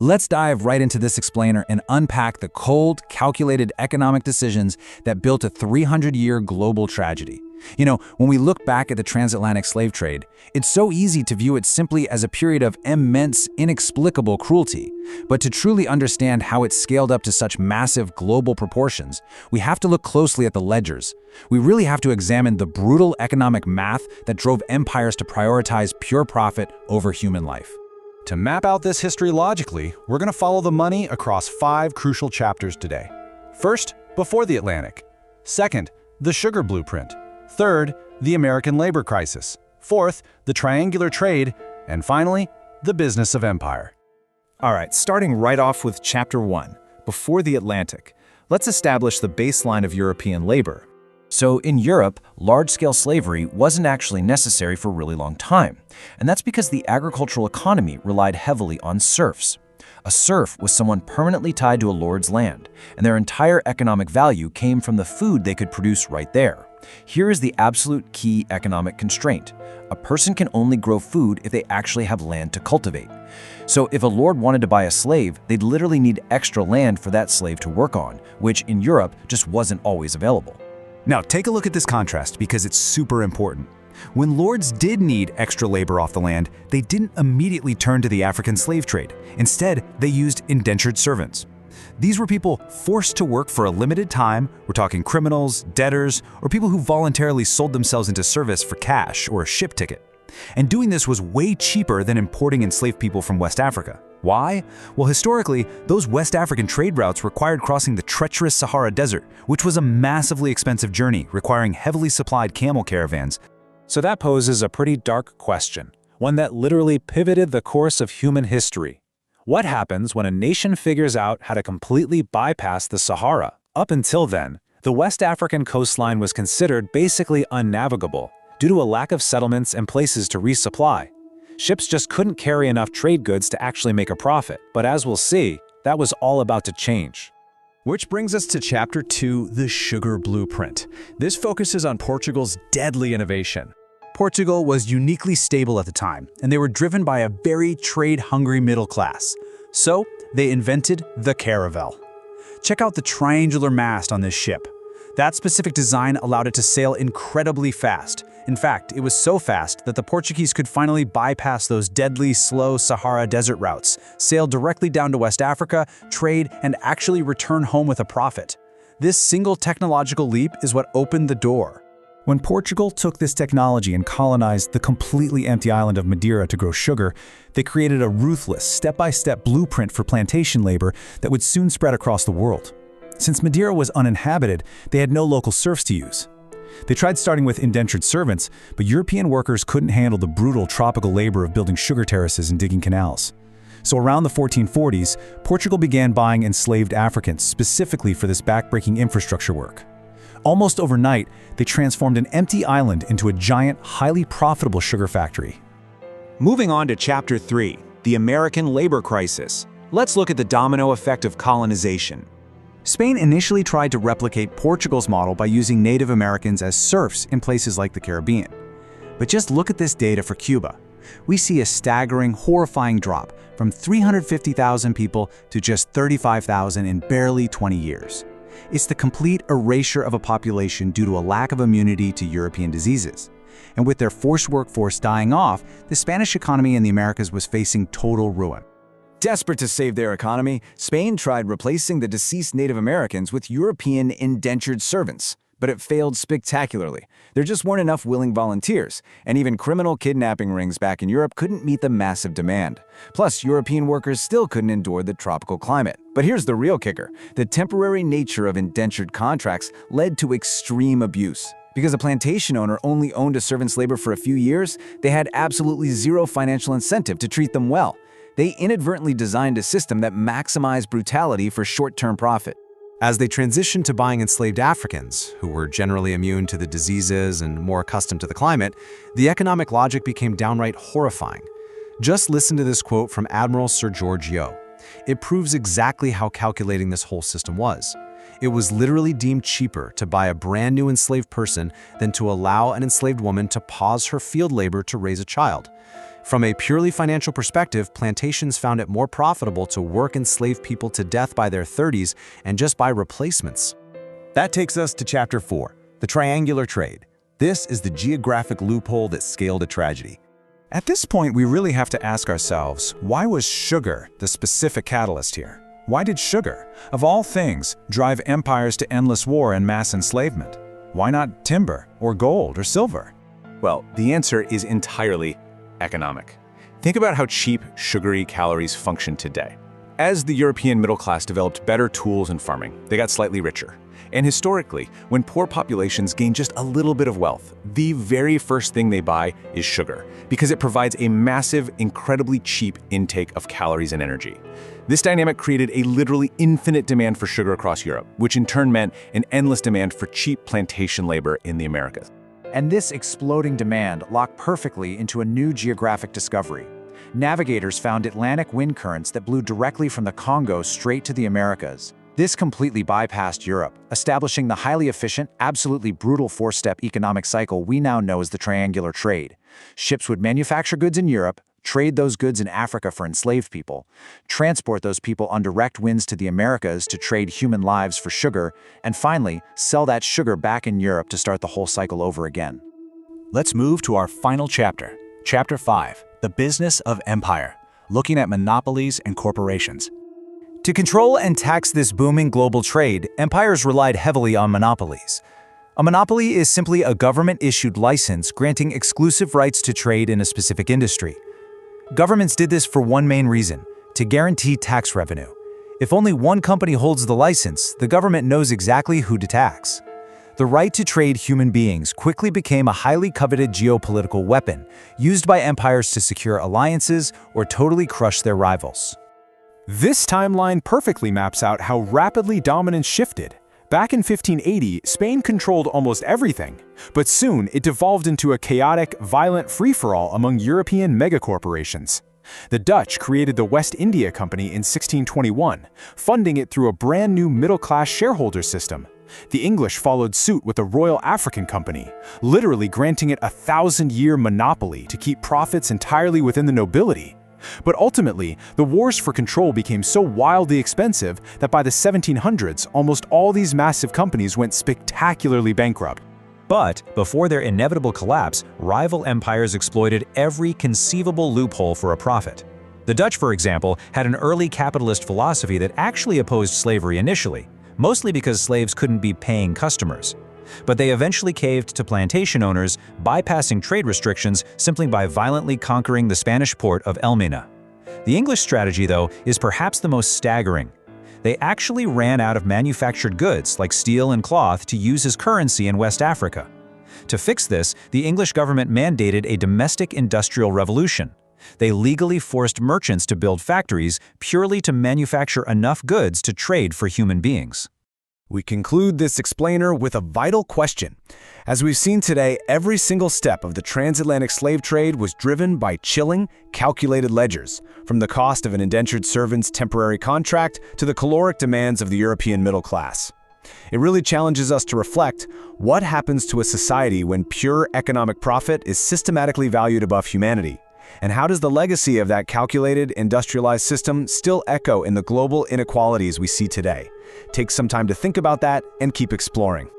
Let's dive right into this explainer and unpack the cold, calculated economic decisions that built a 300-year global tragedy. When we look back at the transatlantic slave trade, it's so easy to view it simply as a period of immense, inexplicable cruelty. But to truly understand how it scaled up to such massive global proportions, we have to look closely at the ledgers. We really have to examine the brutal economic math that drove empires to prioritize pure profit over human life. To map out this history logically, we're going to follow the money across 5 crucial chapters today. First, before the Atlantic. Second, the sugar blueprint. Third, the American labor crisis. Fourth, the triangular trade. And finally, the business of empire. All right, starting right off with Chapter 1, before the Atlantic. Let's establish the baseline of European labor. So in Europe, large-scale slavery wasn't actually necessary for a really long time. And that's because the agricultural economy relied heavily on serfs. A serf was someone permanently tied to a lord's land, and their entire economic value came from the food they could produce right there. Here is the absolute key economic constraint. A person can only grow food if they actually have land to cultivate. So if a lord wanted to buy a slave, they'd literally need extra land for that slave to work on, which in Europe just wasn't always available. Now, take a look at this contrast because it's super important. When lords did need extra labor off the land, they didn't immediately turn to the African slave trade. Instead, they used indentured servants. These were people forced to work for a limited time. We're talking criminals, debtors, or people who voluntarily sold themselves into service for cash or a ship ticket. And doing this was way cheaper than importing enslaved people from West Africa. Why? Well, historically, those West African trade routes required crossing the treacherous Sahara Desert, which was a massively expensive journey requiring heavily supplied camel caravans. So that poses a pretty dark question, one that literally pivoted the course of human history. What happens when a nation figures out how to completely bypass the Sahara? Up until then, the West African coastline was considered basically unnavigable due to a lack of settlements and places to resupply. Ships just couldn't carry enough trade goods to actually make a profit. But as we'll see, that was all about to change. Which brings us to Chapter 2, the sugar blueprint. This focuses on Portugal's deadly innovation. Portugal was uniquely stable at the time, and they were driven by a very trade-hungry middle class. So, they invented the caravel. Check out the triangular mast on this ship. That specific design allowed it to sail incredibly fast. In fact, it was so fast that the Portuguese could finally bypass those deadly, slow Sahara Desert routes, sail directly down to West Africa, trade, and actually return home with a profit. This single technological leap is what opened the door. When Portugal took this technology and colonized the completely empty island of Madeira to grow sugar, they created a ruthless, step-by-step blueprint for plantation labor that would soon spread across the world. Since Madeira was uninhabited, they had no local serfs to use. They tried starting with indentured servants, but European workers couldn't handle the brutal tropical labor of building sugar terraces and digging canals. So around the 1440s, Portugal began buying enslaved Africans specifically for this backbreaking infrastructure work. Almost overnight, they transformed an empty island into a giant, highly profitable sugar factory. Moving on to Chapter 3, the American labor crisis. Let's look at the domino effect of colonization. Spain initially tried to replicate Portugal's model by using Native Americans as serfs in places like the Caribbean. But just look at this data for Cuba. We see a staggering, horrifying drop from 350,000 people to just 35,000 in barely 20 years. It's the complete erasure of a population due to a lack of immunity to European diseases. And with their forced workforce dying off, the Spanish economy in the Americas was facing total ruin. Desperate to save their economy, Spain tried replacing the deceased Native Americans with European indentured servants, but it failed spectacularly. There just weren't enough willing volunteers, and even criminal kidnapping rings back in Europe couldn't meet the massive demand. Plus, European workers still couldn't endure the tropical climate. But here's the real kicker. The temporary nature of indentured contracts led to extreme abuse. Because a plantation owner only owned a servant's labor for a few years, they had absolutely zero financial incentive to treat them well. They inadvertently designed a system that maximized brutality for short-term profit. As they transitioned to buying enslaved Africans, who were generally immune to the diseases and more accustomed to the climate, the economic logic became downright horrifying. Just listen to this quote from Admiral Sir George Yeo. It proves exactly how calculating this whole system was. It was literally deemed cheaper to buy a brand new enslaved person than to allow an enslaved woman to pause her field labor to raise a child. From a purely financial perspective, plantations found it more profitable to work enslaved people to death by their 30s and just buy replacements. That takes us to Chapter 4, the triangular trade. This is the geographic loophole that scaled a tragedy. At this point, we really have to ask ourselves, why was sugar the specific catalyst here? Why did sugar, of all things, drive empires to endless war and mass enslavement? Why not timber, or gold, or silver? Well, the answer is entirely economic. Think about how cheap, sugary calories function today. As the European middle class developed better tools in farming, they got slightly richer. And historically, when poor populations gain just a little bit of wealth, the very first thing they buy is sugar, because it provides a massive, incredibly cheap intake of calories and energy. This dynamic created a literally infinite demand for sugar across Europe, which in turn meant an endless demand for cheap plantation labor in the Americas. And this exploding demand locked perfectly into a new geographic discovery. Navigators found Atlantic wind currents that blew directly from the Congo straight to the Americas. This completely bypassed Europe, establishing the highly efficient, absolutely brutal four-step economic cycle we now know as the triangular trade. Ships would manufacture goods in Europe, trade those goods in Africa for enslaved people, transport those people on direct winds to the Americas to trade human lives for sugar, and finally, sell that sugar back in Europe to start the whole cycle over again. Let's move to our final chapter, Chapter 5, the business of empire, looking at monopolies and corporations. To control and tax this booming global trade, empires relied heavily on monopolies. A monopoly is simply a government-issued license granting exclusive rights to trade in a specific industry. Governments did this for one main reason: to guarantee tax revenue. If only one company holds the license, the government knows exactly who to tax. The right to trade human beings quickly became a highly coveted geopolitical weapon, used by empires to secure alliances or totally crush their rivals. This timeline perfectly maps out how rapidly dominance shifted. Back in 1580, Spain controlled almost everything, but soon it devolved into a chaotic, violent free-for-all among European megacorporations. The Dutch created the West India Company in 1621, funding it through a brand new middle-class shareholder system. The English followed suit with the Royal African Company, literally granting it a 1,000-year monopoly to keep profits entirely within the nobility. But ultimately, the wars for control became so wildly expensive that by the 1700s, almost all these massive companies went spectacularly bankrupt. But before their inevitable collapse, rival empires exploited every conceivable loophole for a profit. The Dutch, for example, had an early capitalist philosophy that actually opposed slavery initially, mostly because slaves couldn't be paying customers. But they eventually caved to plantation owners, bypassing trade restrictions simply by violently conquering the Spanish port of Elmina. The English strategy, though, is perhaps the most staggering. They actually ran out of manufactured goods like steel and cloth to use as currency in West Africa. To fix this, the English government mandated a domestic industrial revolution. They legally forced merchants to build factories purely to manufacture enough goods to trade for human beings. We conclude this explainer with a vital question. As we've seen today, every single step of the transatlantic slave trade was driven by chilling, calculated ledgers, from the cost of an indentured servant's temporary contract to the caloric demands of the European middle class. It really challenges us to reflect what happens to a society when pure economic profit is systematically valued above humanity. And how does the legacy of that calculated, industrialized system still echo in the global inequalities we see today? Take some time to think about that and keep exploring.